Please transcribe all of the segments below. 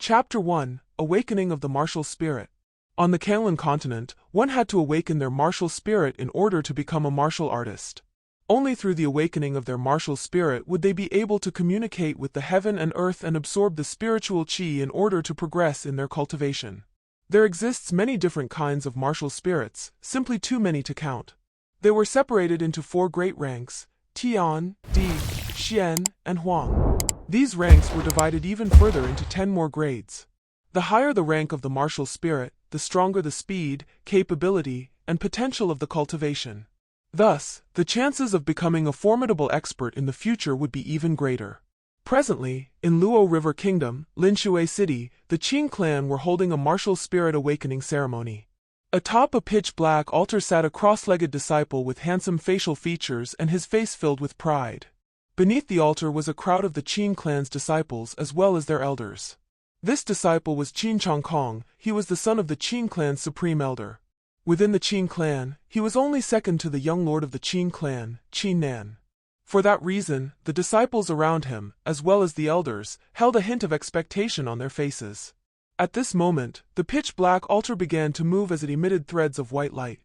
Chapter 1: Awakening of the Martial Spirit. On the Qin continent, one had to awaken their martial spirit in order to become a martial artist. Only through the awakening of their martial spirit would they be able to communicate with the heaven and earth and absorb the spiritual qi in order to progress in their cultivation. There exists many different kinds of martial spirits, simply too many to count. They were separated into 4 great ranks: Tian, Di, Xian, and Huang. These ranks were divided even further into 10 more grades. The higher the rank of the martial spirit, the stronger the speed, capability, and potential of the cultivation. Thus, the chances of becoming a formidable expert in the future would be even greater. Presently, in Luo River Kingdom, Linshui City, the Qin clan were holding a martial spirit awakening ceremony. Atop a pitch-black altar sat a cross-legged disciple with handsome facial features and his face filled with pride. Beneath the altar was a crowd of the Qin clan's disciples as well as their elders. This disciple was Qin Changkong. He was the son of the Qin clan's supreme elder. Within the Qin clan, he was only second to the young lord of the Qin clan, Qin Nan. For that reason, the disciples around him, as well as the elders, held a hint of expectation on their faces. At this moment, the pitch-black altar began to move as it emitted threads of white light.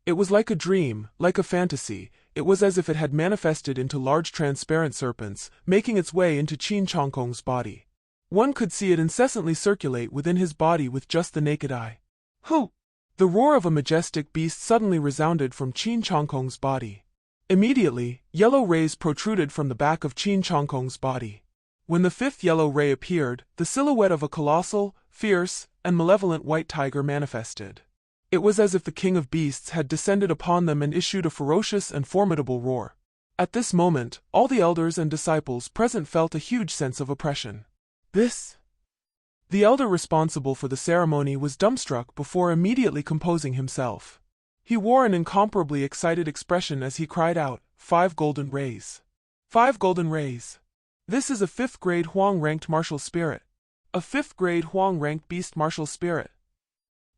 It was like a dream, like a fantasy. It was as if it had manifested into large transparent serpents, making its way into Qin Changkong's body. One could see it incessantly circulate within his body with just the naked eye. Hoo! The roar of a majestic beast suddenly resounded from Qin Changkong's body. Immediately, yellow rays protruded from the back of Qin Changkong's body. When the 5th yellow ray appeared, the silhouette of a colossal, fierce, and malevolent white tiger manifested. It was as if the king of beasts had descended upon them and issued a ferocious and formidable roar. At this moment, all the elders and disciples present felt a huge sense of oppression. The elder responsible for the ceremony was dumbstruck before immediately composing himself. He wore an incomparably excited expression as he cried out, 5 golden rays. 5 golden rays. This is a 5th grade Huang-ranked martial spirit. A 5th grade Huang-ranked beast martial spirit.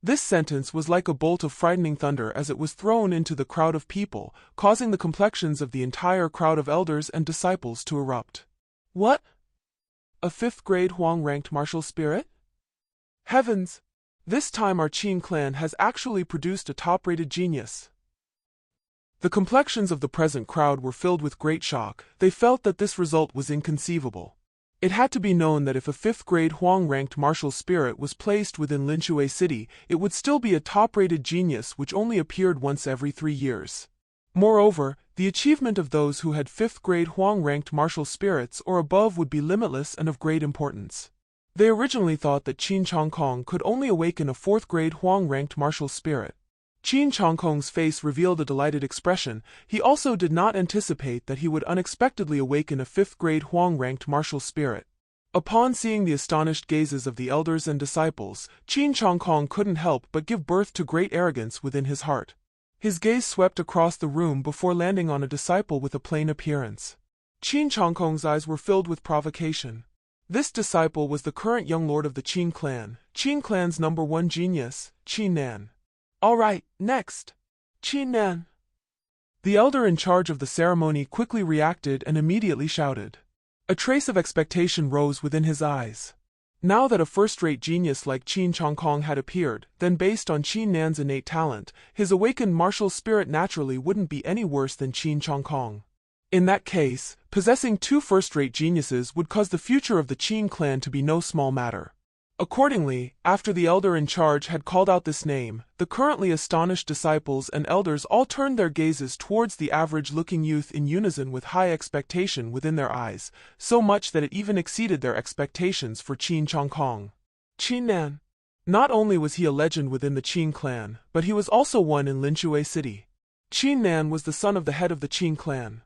This sentence was like a bolt of frightening thunder as it was thrown into the crowd of people, causing the complexions of the entire crowd of elders and disciples to erupt. What? A 5th grade Huang-ranked martial spirit? Heavens! This time our Qin clan has actually produced a top-rated genius. The complexions of the present crowd were filled with great shock. They felt that this result was inconceivable. It had to be known that if a 5th grade Huang-ranked martial spirit was placed within Linshui City, it would still be a top-rated genius which only appeared once every 3 years. Moreover, the achievement of those who had 5th grade Huang-ranked martial spirits or above would be limitless and of great importance. They originally thought that Qin Changkong could only awaken a 4th grade Huang-ranked martial spirit. Qin Changkong's face revealed a delighted expression. He also did not anticipate that he would unexpectedly awaken a 5th grade Huang-ranked martial spirit. Upon seeing the astonished gazes of the elders and disciples, Qin Changkong couldn't help but give birth to great arrogance within his heart. His gaze swept across the room before landing on a disciple with a plain appearance. Qin Changkong's eyes were filled with provocation. This disciple was the current young lord of the Qin clan's number 1 genius, Qin Nan. All right, next. Qin Nan. The elder in charge of the ceremony quickly reacted and immediately shouted. A trace of expectation rose within his eyes. Now that a first-rate genius like Qin Changkong had appeared, then based on Qin Nan's innate talent, his awakened martial spirit naturally wouldn't be any worse than Qin Changkong. In that case, possessing 2 first-rate geniuses would cause the future of the Qin clan to be no small matter. Accordingly, after the elder in charge had called out this name, the currently astonished disciples and elders all turned their gazes towards the average-looking youth in unison with high expectation within their eyes, so much that it even exceeded their expectations for Qin Changkong. Qin Nan. Not only was he a legend within the Qin clan, but he was also one in Linshui City. Qin Nan was the son of the head of the Qin clan.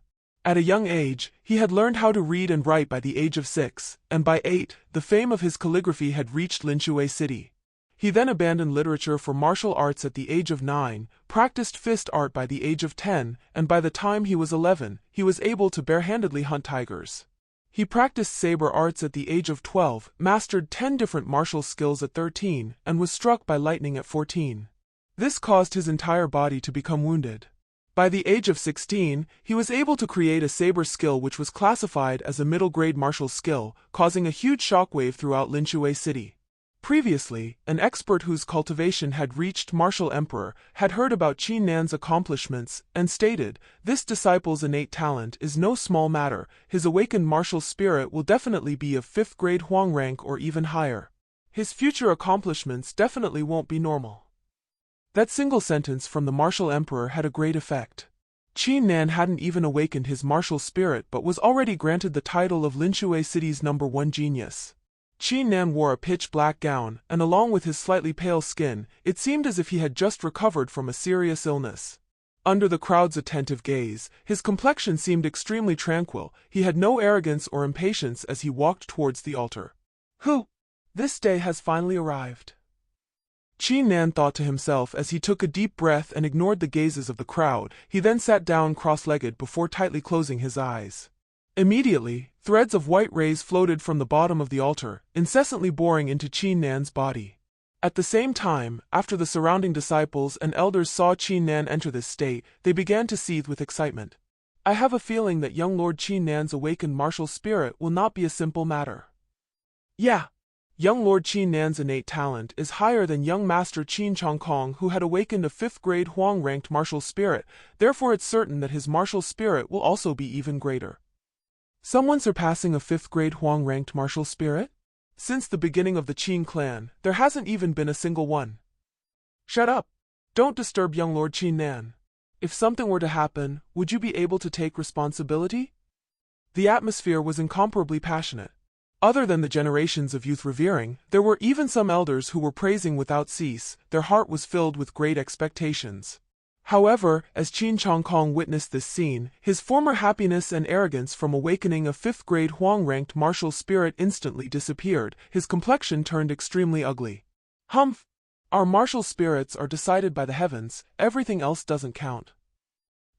At a young age, he had learned how to read and write by the age of 6, and by 8, the fame of his calligraphy had reached Linshui City. He then abandoned literature for martial arts at the age of 9, practiced fist art by the age of 10, and by the time he was 11, he was able to barehandedly hunt tigers. He practiced saber arts at the age of 12, mastered 10 different martial skills at 13, and was struck by lightning at 14. This caused his entire body to become wounded. By the age of 16, he was able to create a saber skill which was classified as a middle-grade martial skill, causing a huge shockwave throughout Linshui City. Previously, an expert whose cultivation had reached Martial Emperor had heard about Qin Nan's accomplishments and stated, "This disciple's innate talent is no small matter. His awakened martial spirit will definitely be of 5th grade Huang rank or even higher. His future accomplishments definitely won't be normal." That single sentence from the Martial Emperor had a great effect. Qin Nan hadn't even awakened his martial spirit but was already granted the title of Linshui City's #1 genius. Qin Nan wore a pitch-black gown, and along with his slightly pale skin, it seemed as if he had just recovered from a serious illness. Under the crowd's attentive gaze, his complexion seemed extremely tranquil. He had no arrogance or impatience as he walked towards the altar. This day has finally arrived. Qin Nan thought to himself as he took a deep breath and ignored the gazes of the crowd. He then sat down cross-legged before tightly closing his eyes. Immediately, threads of white rays floated from the bottom of the altar, incessantly boring into Qin Nan's body. At the same time, after the surrounding disciples and elders saw Qin Nan enter this state, they began to seethe with excitement. "I have a feeling that young Lord Qin Nan's awakened martial spirit will not be a simple matter." Yeah. Young Lord Qin Nan's innate talent is higher than young Master Qin Chongkong, who had awakened a 5th grade Huang-ranked martial spirit, therefore it's certain that his martial spirit will also be even greater. Someone surpassing a 5th grade Huang-ranked martial spirit? Since the beginning of the Qin clan, there hasn't even been a single one. Shut up! Don't disturb young Lord Qin Nan. If something were to happen, would you be able to take responsibility? The atmosphere was incomparably passionate. Other than the generations of youth revering, there were even some elders who were praising without cease. Their heart was filled with great expectations. However, as Qin Chongkong witnessed this scene, his former happiness and arrogance from awakening a 5th grade Huang-ranked martial spirit instantly disappeared. His complexion turned extremely ugly. Humph! Our martial spirits are decided by the heavens, everything else doesn't count.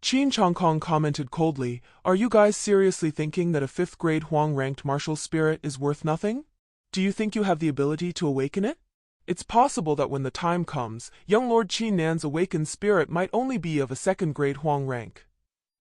Qin Chongkong commented coldly, "Are you guys seriously thinking that a 5th grade Huang-ranked martial spirit is worth nothing? Do you think you have the ability to awaken it? It's possible that when the time comes, young Lord Qin Nan's awakened spirit might only be of a 2nd grade Huang rank."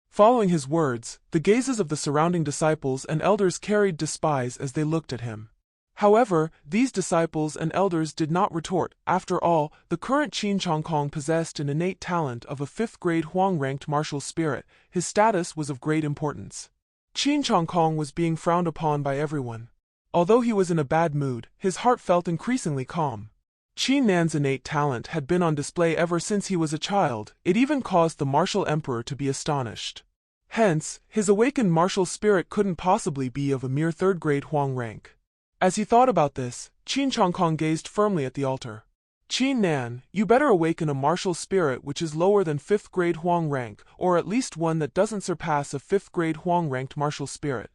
Following his words, the gazes of the surrounding disciples and elders carried despise as they looked at him. However, these disciples and elders did not retort. After all, the current Qin Chongkong possessed an innate talent of a 5th grade Huang-ranked martial spirit. His status was of great importance. Qin Chongkong was being frowned upon by everyone. Although he was in a bad mood, his heart felt increasingly calm. Qin Nan's innate talent had been on display ever since he was a child. It even caused the martial emperor to be astonished. Hence, his awakened martial spirit couldn't possibly be of a mere 3rd grade Huang rank. As he thought about this, Qin Chongkong gazed firmly at the altar. "Qin Nan, you better awaken a martial spirit which is lower than 5th grade Huang rank, or at least one that doesn't surpass a 5th grade Huang-ranked martial spirit."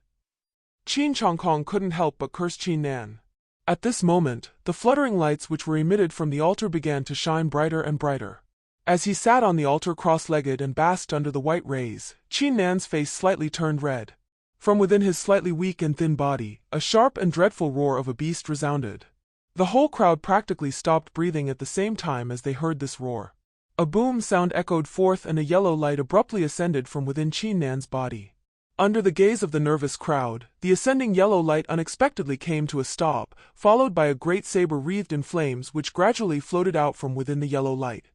Qin Chongkong couldn't help but curse Qin Nan. At this moment, the fluttering lights which were emitted from the altar began to shine brighter and brighter. As he sat on the altar cross-legged and basked under the white rays, Qin Nan's face slightly turned red. From within his slightly weak and thin body, a sharp and dreadful roar of a beast resounded. The whole crowd practically stopped breathing at the same time as they heard this roar. A boom sound echoed forth and a yellow light abruptly ascended from within Qin Nan's body. Under the gaze of the nervous crowd, the ascending yellow light unexpectedly came to a stop, followed by a great saber wreathed in flames which gradually floated out from within the yellow light.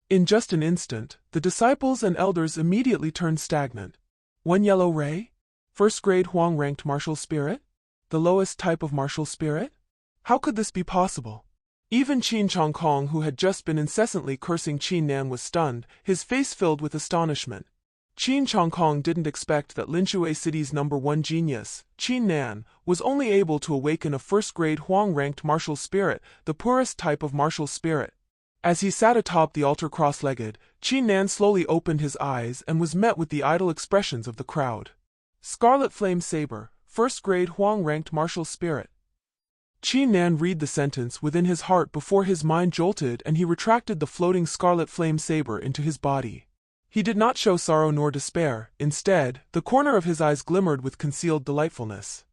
In just an instant, the disciples and elders immediately turned stagnant. One yellow ray? 1st grade Huang-ranked martial spirit? The lowest type of martial spirit? How could this be possible? Even Qin Chongkong, who had just been incessantly cursing Qin Nan, was stunned, his face filled with astonishment. Qin Chongkong didn't expect that Linshui City's #1 genius, Qin Nan, was only able to awaken a 1st grade Huang-ranked martial spirit, the poorest type of martial spirit. As he sat atop the altar cross-legged, Qin Nan slowly opened his eyes and was met with the idle expressions of the crowd. "Scarlet Flame Saber, 1st grade Huang-ranked martial spirit." Qin Nan read the sentence within his heart before his mind jolted and he retracted the floating scarlet flame saber into his body. He did not show sorrow nor despair. Instead, the corner of his eyes glimmered with concealed delightfulness.